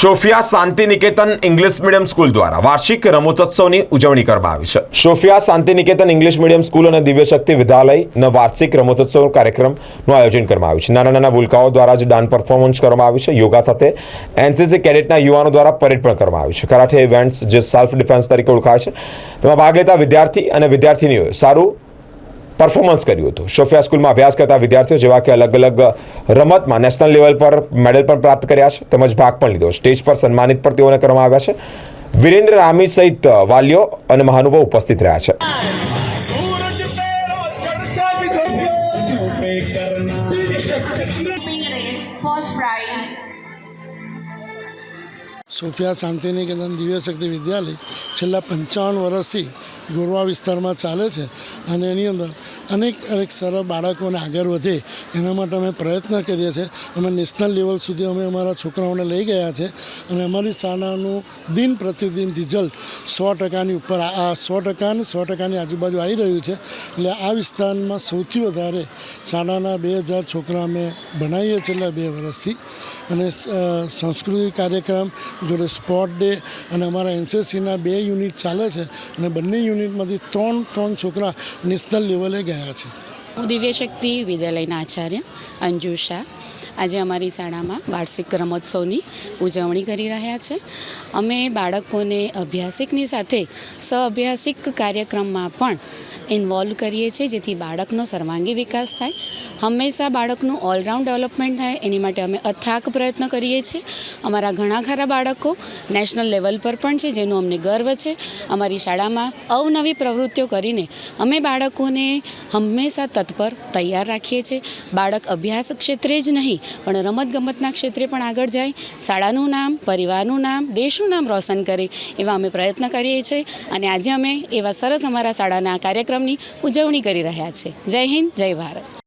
Sofia શાંતિ Niketan English medium school દ્વારા વાર્ષિક રમતોત્સવની ઉજવણી કરવામાં આવી છે। સોફિયા શાંતિ નિકેતન ઇંગ્લિશ મીડિયમ સ્કૂલ અને દિવ્ય શક્તિ વિદ્યાલયના વાર્ષિક રમતોત્સવ કાર્યક્રમનું આયોજન કરવામાં આવ્યું છે। નાના નાના ભૂલકાઓ દ્વારા જ ડાન્સ પરફોર્મન્સ કરવામાં આવ્યું છે। યોગા સાથે એનસીસી કેડેટના યુવાનો દ્વારા પરેડ પણ કરવામાં આવ્યું છે। કરાટે ઇવેન્ટ્સ જે સેલ્ફ ડિફેન્સ તરીકે ઓળખાય છે તેમાં ભાગ લેતા વિદ્યાર્થી અને વિદ્યાર્થીનીઓએ સારું પરફોર્મન્સ કર્યું હતું। સોફિયા સ્કૂલમાં અભ્યાસ કરતા વિદ્યાર્થીઓ જેવા કે અલગ અલગ રમતમાં નેશનલ લેવલ પર મેડલ પણ પ્રાપ્ત કર્યા છે તેમજ ભાગ પણ લીધો। સ્ટેજ પર સન્માનિત પણ તેઓને કરવામાં આવ્યા છે। વિરેન્દ્ર રામી સહિત વાલીઓ અને મહાનુભાવો ઉપસ્થિત રહ્યા છે। સોફિયા શાંતિનિકેતન દિવ્ય શક્તિ વિદ્યાલય છેલ્લા 55 વર્ષથી ગોરવા વિસ્તારમાં ચાલે છે અને એની અંદર અનેક સરળ બાળકોને આગળ વધે એના માટે અમે પ્રયત્ન કરીએ છીએ। અમે નેશનલ લેવલ સુધી અમે અમારા છોકરાઓને લઈ ગયા છે અને અમારી શાળાનું દિન પ્રતિદિન રિઝલ્ટ 100%ની ઉપર 100%ની આજુબાજુ આવી રહ્યું છે। એટલે આ વિસ્તારમાં સૌથી વધારે શાળાના 2000 છોકરા અમે બનાવીએ છીએ છેલ્લા 2 વર્ષથી। અને સાંસ્કૃતિક કાર્યક્રમ જોડે સ્પોર્ટ ડે અને અમારા એનસીસીના 2 યુનિટ ચાલે છે અને બંને યુનિટમાંથી 3 છોકરા નેશનલ લેવલે ગયા છે। હું દિવ્ય શક્તિ વિદ્યાલયના આચાર્ય અંજુ શાહ આજે અમારી શાળામાં વાર્ષિક રમોત્સવની ઉજવણી કરી રહ્યા છે। અમે બાળકોને અભ્યાસિકની સાથે સહઅભ્યાસિક કાર્યક્રમમાં પણ ઇન્વોલ્વ કરીએ છીએ જેથી બાળકનો સર્વાંગી વિકાસ થાય, હંમેશા બાળકનું ઓલરાઉન્ડ ડેવલપમેન્ટ થાય એની માટે અમે અથાક પ્રયત્ન કરીએ છીએ। અમારા ઘણા ખરા બાળકો નેશનલ લેવલ પર પણ છે જેનું અમને ગર્વ છે। અમારી શાળામાં અવનવી પ્રવૃત્તિઓ કરીને અમે બાળકોને હંમેશા તત્પર તૈયાર રાખીએ છીએ। બાળક અભ્યાસ ક્ષેત્રે જ નહીં પણ રમતગમતના ક્ષેત્રે પણ આગળ જાય, શાળાનું નામ, પરિવારનું નામ, દેશનું નામ રોશન કરે એવા અમે પ્રયત્ન કરીએ છીએ અને આજે અમે એવા સરસ અમારા શાળાના કાર્યક્રમની ઉજવણી કરી રહ્યા છીએ। જય હિન્દ, જય ભારત।